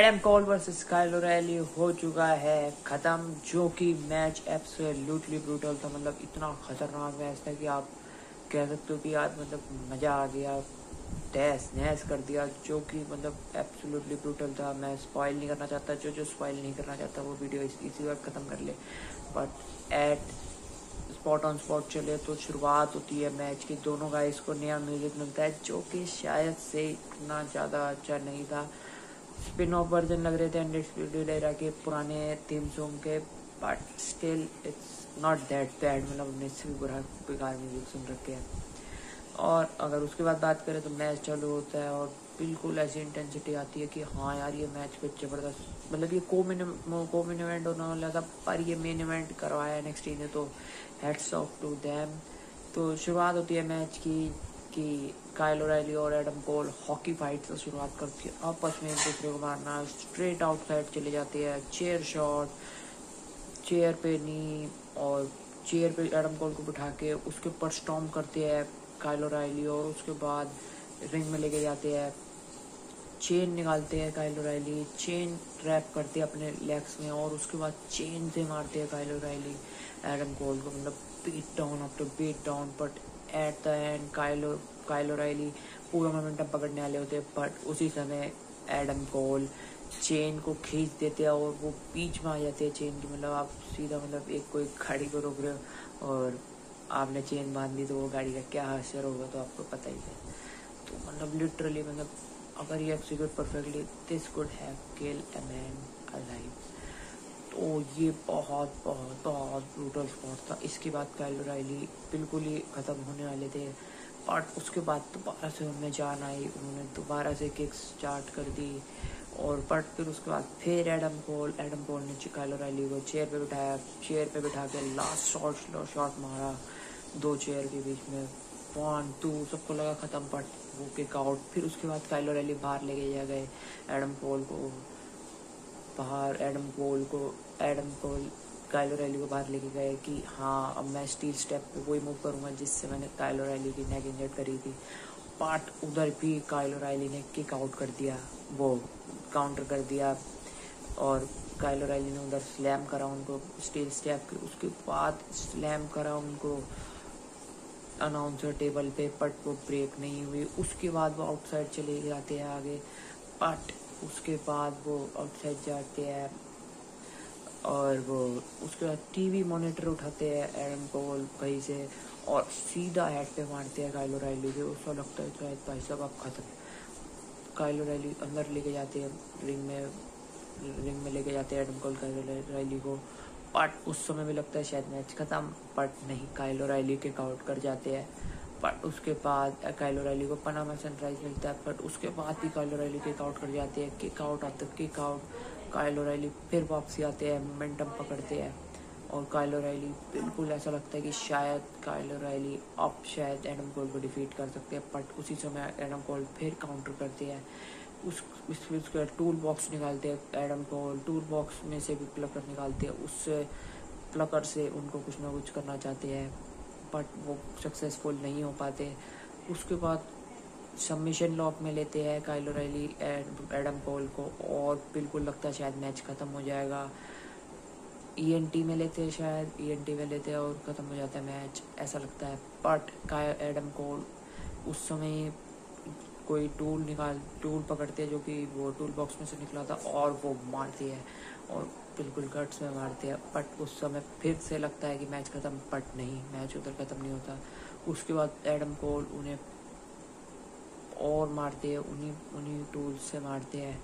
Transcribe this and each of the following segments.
Adam Cole versus Kyle O'Reilly हो चुका है खत्म, जो कि मैच एब्सोल्युटली ब्रूटल था। मतलब इतना खतरनाक मैच था कि आप कह सकते हो कि यार मतलब मज़ा आ गया, तहस नहस कर दिया, जो कि मतलब एब्सोल्युटली ब्रूटल था। मैं स्पॉइल नहीं करना चाहता, जो स्पॉइल नहीं करना चाहता वो वीडियो इसी वक्त ख़त्म कर ले। But at spot on spot चले तो शुरुआत होती है मैच की, दोनों गाइस को नया म्यूजिक मिलता है जो कि शायद से इतना ज़्यादा अच्छा नहीं था। स्पिन ऑफ वर्जन लग रहे थे अनडिस्प्यूटेड एरा के पुराने थीम सॉन्ग के, but still it's not that bad. मतलब हमने इससे भी बुरा बेकार म्यूजिक सुन रखे हैं। और अगर उसके बाद बात करें तो मैच चालू होता है और बिल्कुल ऐसी इंटेंसिटी आती है कि हाँ यार ये मैच कुछ ज़बरदस्त, मतलब ये को मेन इवेंट होने वाला था पर ये मेन इवेंट करवाया NXT ने, तो हेड्स ऑफ टू देम। तो शुरुआत होती है मैच की कि काइल ओराइली और एडम कोल हॉकी फाइट से शुरुआत करती है, आपस में एक दूसरे को मारना, स्ट्रेट आउटसाइड चले जाते हैं, चेयर शॉट, चेयर पे नी, और चेयर पे एडम कोल को बिठा के उसके ऊपर स्टॉर्म करते हैं काइल ओराइली, और उसके बाद रिंग में लेके जाते हैं, चेन निकालते हैं काइल ओराइली, चेन ट्रैप करते हैं अपने लेग्स में, और उसके बाद चेन से मारते हैं काइल ओराइली एडम कोल को, मतलब beat down after beat down. But at the end Kyle O'Reilly पूरा मोमेंटम पकड़ने वाले होते हैं, बट उसी समय एडम कोल चेन को खींच देते हैं और वो बीच में आ जाते हैं चेन की। मतलब आप सीधा मतलब एक कोई गाड़ी को रोक रहे हो और आपने चेन बांध दी तो वो गाड़ी का क्या असर होगा तो आपको पता ही है। तो मतलब लिटरली मतलब अगर ये execute perfectly this could have kill a man alive. तो ये बहुत बहुत बहुत ब्रूटल स्पॉट था। इसके बाद काइल ओराइली बिल्कुल ही ख़त्म होने वाले थे, बट उसके बाद दोबारा से उनमें जान आई, उन्होंने दोबारा से किक स्टार्ट कर दी। और बट फिर उसके बाद फिर एडम कोल ने काइल ओराइली को चेयर पे बिठाया, चेयर पे बिठा के लास्ट शॉट मारा दो चेयर के बीच में, 1 2 सबको लगा ख़त्म, बट वो किक आउट। फिर उसके बाद काइल ओराइली बाहर लेके जा गए एडम कोल को बाहर, एडम कोल काइल ओराइली को बाहर लेके गए कि हाँ अब मैं स्टील स्टेप पे वही मूव करूँगा जिससे मैंने काइल ओराइली की नेक इंजर्ड करी थी। बट उधर भी काइल ओराइली ने किक आउट कर दिया, वो काउंटर कर दिया, और काइल ओराइली ने उधर स्लैम करा उनको स्टील स्टेप के, उसके बाद स्लैम करा उनको अनाउंसर टेबल पे, बट वो ब्रेक नहीं हुई। उसके बाद वो आउटसाइड चले जाते हैं आगे, बट उसके बाद वो आउटसाइड जाते हैं और वो उसके बाद टीवी मॉनिटर उठाते हैं एडम कोल कहीं से और सीधा हेड पे मारते हैं काइल ओराइली के। उसका लगता है शायद भाई साहब आप खत्म। काइल ओराइली अंदर लेके जाते हैं रिंग में लेके जाते हैं एडम कोल काइल ओराइली को, बट उस समय भी लगता है शायद मैच खत्म, बट नहीं, काइल ओराइली किक आउट कर जाते हैं। बट उसके बाद काइल ओराइली को पनामा सनराइज मिलता है, बट उसके बाद भी काइल ओराइली किक आउट कर जाते हैं, kick out after kick out. Kyle O'Reilly फिर वापसी आते हैं, मोमेंटम पकड़ते हैं, और काइल ओराइली बिल्कुल ऐसा लगता है कि शायद काइल ओराइली अब शायद एडम कोल को डिफीट कर सकते हैं, बट उसी समय एडम कोल फिर काउंटर करते हैं। उसके टूल बॉक्स निकालते हैं एडम कोल, टूल बॉक्स में से भी प्लकर निकालते हैं, उससे प्लकर से उनको कुछ ना कुछ करना चाहते हैं, बट वो सक्सेसफुल नहीं हो पाते। उसके बाद सबमिशन लॉक में लेते हैं काइल ओराइली एडम कोल को, और बिल्कुल लगता है शायद मैच ख़त्म हो जाएगा। ENT में लेते हैं, शायद ENT में लेते हैं और ख़त्म हो जाता है मैच, ऐसा लगता है। बट एडम कोल उस समय कोई टूल पकड़ते हैं जो कि वो टूल बॉक्स में से निकला था, और वो मारती है और बिल्कुल गट्स में मारते हैं। बट उस समय फिर से लगता है कि मैच ख़त्म, बट नहीं, मैच उधर ख़त्म नहीं होता। उसके बाद एडम कोल उन्हें और मारते हैं, उन्हीं टूल्स से मारते हैं,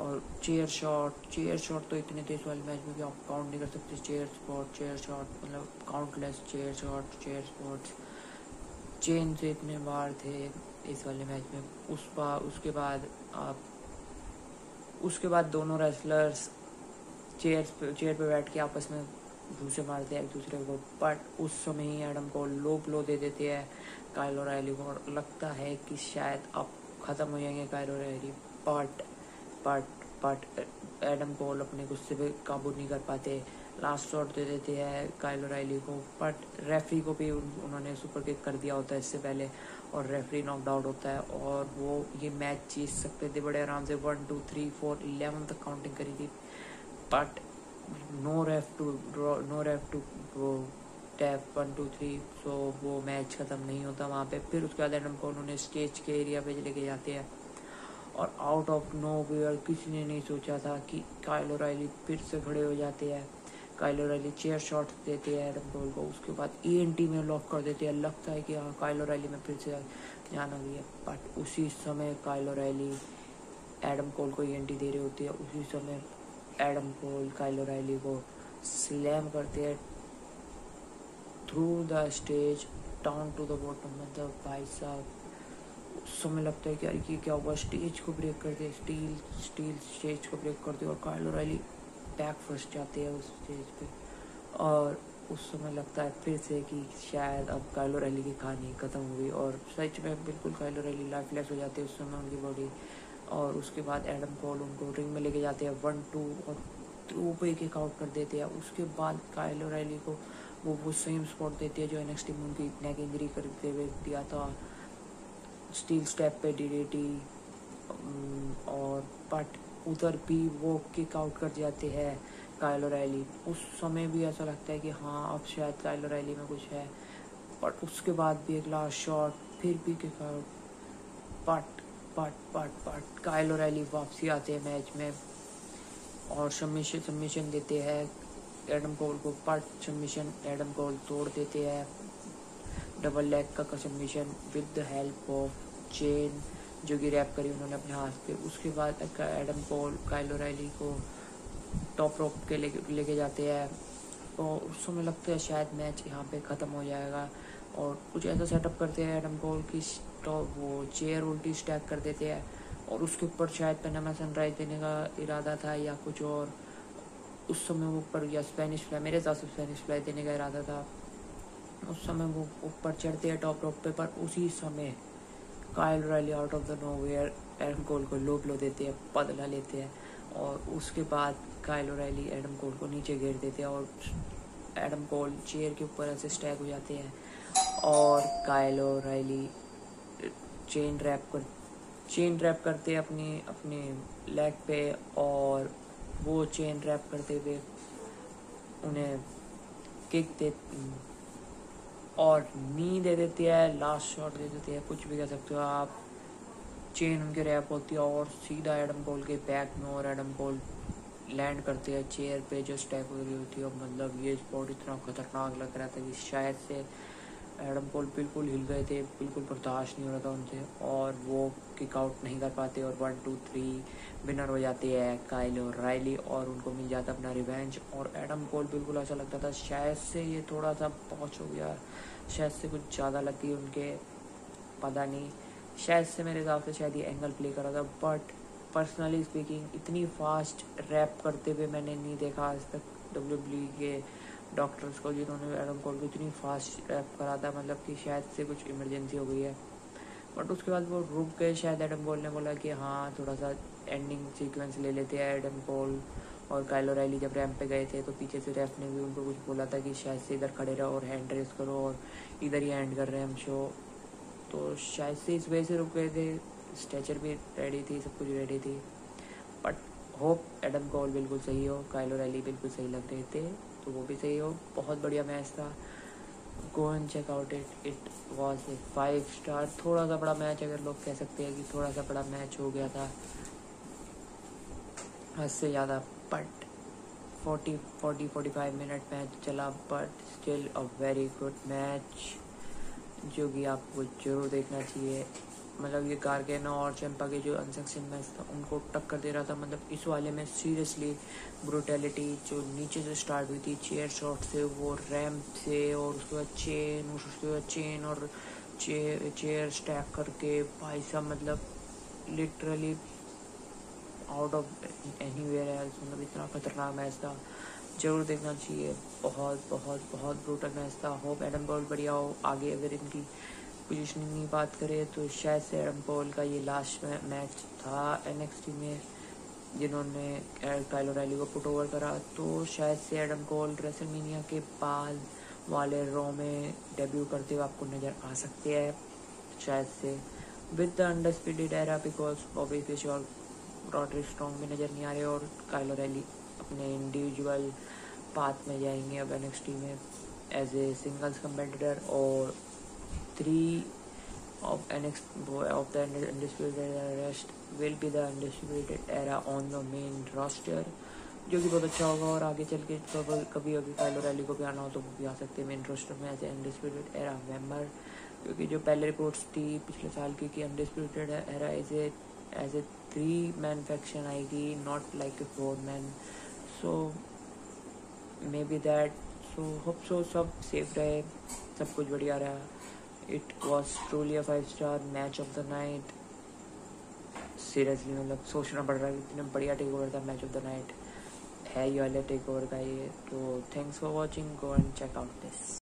और चेयर शॉट तो इतने थे इस वाले मैच में कि आप काउंट नहीं कर सकते। चेयर शॉट मतलब काउंटलेस चेयर स्पॉट्स चेन से इतने बार थे इस वाले मैच में। उसके बाद दोनों रेसलर्स चेयर पे बैठ के आपस में घूंसे मारते हैं एक दूसरे को, बट उस समय ही एडम को लो ब्लो दे देते हैं काइल ओराइली को, और लगता है कि शायद अब ख़त्म हो जाएंगे Kyle O'Reilly, but Adam Cole अपने गुस्से पे काबू नहीं कर पाते। लास्ट शॉट दे देते हैं काइल ओराइली को, बट रेफरी को भी उन्होंने सुपर किक कर दिया होता है इससे पहले, और रेफरी नॉकड आउट होता है और वो ये मैच जीत सकते थे बड़े आराम से। 1 2 3 4 11 तक काउंटिंग करी थी, but no ref to tap 1 2 3, so वो मैच ख़त्म नहीं होता वहाँ पे। फिर उसके बाद एडम कोल उन्हें स्टेज के एरिया पे लेके जाते हैं और आउट ऑफ नोवेयर किसी ने नहीं सोचा था कि काइल ओराइली फिर से खड़े हो जाते हैं। काइल ओराइली चेयर शॉट देते हैं एडम कोल को, उसके बाद ENT में लॉक कर देते हैं। लगता है कि हाँ काइल ओराइली में फिर से जाना भी है, बट उसी समय काइल ओराइली एडम कोल को ENT दे रहे होते हैं। उसी समय एडम कोल काइल ओराइली को स्लैम करते हैं through the stage down to the bottom. मतलब भाई साहब उस समय लगता है कि यार ये क्या हुआ, स्टेज को ब्रेक करते, स्टील स्टेज को ब्रेक करते और काइल ओराइली बैक फंस जाते हैं उस स्टेज पे। और उस समय लगता है फिर से कि शायद अब काइल ओराइली की कहानी खत्म हुई, और सच में बिल्कुल काइल ओराइली लाइफलेस हो जाते हैं उस समय उनकी बॉडी। और उसके बाद एडम कोल उनको रिंग में लेके जाते हैं 1 2 और 2 पे किक आउट कर देते हैं। उसके बाद काइल ओराइली को वो सेम स्पॉट देती है जो NXT में उनकी नेक इंजरी करते हुए दिया था, स्टील स्टेप पे DDT। और बट उधर भी वो किक आउट कर जाते हैं काइल ओराइली। उस समय भी ऐसा लगता है कि हाँ अब शायद काइल ओराइली में कुछ है, बट उसके बाद भी एक लास्ट शॉट, फिर भी kick out. But Kyle O'Reilly वापसी आते हैं मैच में और सबमिशन देते हैं एडम कोल को, बट सबमिशन एडम कोल तोड़ देते हैं। डबल लेग का submission with the help of chain जो कि रैप करी उन्होंने अपने हाथ पे। उसके बाद एडम कोल काइल ओराइली को टॉप रोप के लेके जाते हैं और उस समय लगता है शायद मैच यहाँ पे ख़त्म हो जाएगा। और कुछ ऐसा सेटअप करते हैं एडम कोल की वो चेयर उल्टी स्टैक कर देते हैं और उसके ऊपर शायद पनामा सनराइज देने का इरादा था या कुछ और। उस समय वो ऊपर या स्पेनिश फ्लाई, मेरे हिसाब से स्पेनिश फ्लाई देने का इरादा था। उस समय वो ऊपर चढ़ते हैं टॉप रोप पे, पर उसी समय Kyle O'Reilly out of the nowhere Adam Cole को लो ब्लो देते हैं, बदला लेते हैं। और उसके बाद काइल ओराइली एडम कोल को नीचे घेर देते हैं और एडम कोल चेयर के ऊपर ऐसे स्टैक हो जाते हैं और काइल ओराइली चेन रैप करते हैं अपने लेग पे, और वो चेन रैप करते हुए उन्हें किक दे और नी दे देती है, लास्ट शॉट दे देती है, कुछ भी कह सकते हो आप। चेन उनके रैप होती है और सीधा एडम कोल के बैक में, और एडम कोल लैंड करते हैं चेयर पे जो स्टैक हो रही होती है। और मतलब ये स्पॉट इतना खतरनाक लग रहा था कि शायद से एडम कोल बिल्कुल हिल गए थे, बिल्कुल बर्दाश्त नहीं हो रहा था उनसे, और वो किक आउट नहीं कर पाते और 1 2 3 विनर हो जाते हैं काइल ओराइली और उनको मिल जाता अपना रिवेंज। और एडम कोल बिल्कुल ऐसा लगता था शायद से ये थोड़ा सा पहुँच हो गया, शायद से कुछ ज़्यादा लग गई उनके, पता नहीं, शायद से मेरे हिसाब से शायद ये एंगल प्ले करा था। बट पर्सनली स्पीकिंग इतनी फास्ट रैप करते हुए मैंने नहीं देखा आज तक WWE के डॉक्टर्स को, जिन्होंने एडम कोल को इतनी फास्ट रैप करा था, मतलब कि शायद से कुछ इमरजेंसी हो गई है। बट उसके बाद वो रुक गए, शायद एडम कोल ने बोला कि हाँ थोड़ा सा एंडिंग सीक्वेंस ले लेते हैं। एडम कोल और काइल ओराइली जब रैंप पे गए थे तो पीछे से रेफ ने भी उनको कुछ बोला था कि शायद से इधर खड़े रहो और हैंड रेस करो और इधर ही एंड कर रहे हैं हम शो, तो शायद से इस वजह से रुक गए थे। स्ट्रेचर भी रेडी थी, सब कुछ रेडी थी, बट होप एडम कोल बिल्कुल सही हो, काइल ओराइली बिल्कुल सही लग रहे थे तो वो भी सही हो। बहुत बढ़िया मैच था, go and check out it was a 5 star. थोड़ा सा बड़ा मैच, अगर लोग कह सकते हैं कि थोड़ा सा बड़ा मैच हो गया था हद से ज़्यादा, बट 40-45 मिनट मैच चला, but still a very good match जो कि आपको ज़रूर देखना चाहिए। मतलब ये गार्गेना और चैंपा के जो अनसेक्शन मैच था उनको टक्कर दे रहा था। मतलब इस वाले में सीरियसली ब्रूटैलिटी जो नीचे से स्टार्ट हुई थी चेयर शॉट से, वो रैम्प से, और उसके बाद चेन और चेयर स्टैक करके, भाई साहब मतलब literally out of anywhere else, मतलब इतना खतरनाक मैच था, ज़रूर देखना चाहिए। बहुत बहुत बहुत ब्रूटल मैच था। होप एडम कोल बढ़िया हो आगे। अगर इनकी पोजीशनिंग की बात करें तो शायद से एडम कोल का ये लास्ट मैच था NXT में, जिन्होंने काइल ओराइली को पुट ओवर करा, तो शायद से एडम कोल रेसलमेनिया के बाद वाले रॉ में डेब्यू करते हुए आपको नज़र आ सकते हैं शायद से with the undisputed era, because Bobby fish और रॉड्रिक स्ट्रॉन्ग भी नज़र नहीं आ रहे और काइल ओराइली अपने इंडिविजुअल पाथ में जाएंगे अब NXT में एज ए सिंगल्स कम्पिटिटर, और 3 of the undisputed era rest will be the undisputed era on the main roster, जो कि बहुत अच्छा होगा। और आगे चल के कभी अभी काइल ओराइली को भी आना हो तो वो भी आ सकते हैं मेन रोस्टर में as a Undisputed Era member, क्योंकि जो पहले रिपोर्ट्स थी पिछले साल की कि Undisputed Era as a 3-man faction आएगी, not like a 4-man, so maybe that, so hope so सब सेफ रहे, सब कुछ बढ़िया रहा। It was truly a 5-star match of the night. Seriously मतलब सोचना पड़ रहा है इतना बढ़िया टेक ओवर था, मैच ऑफ द नाइट है ये वाले टेक ओवर का ये। तो thanks for watching, go and check out this.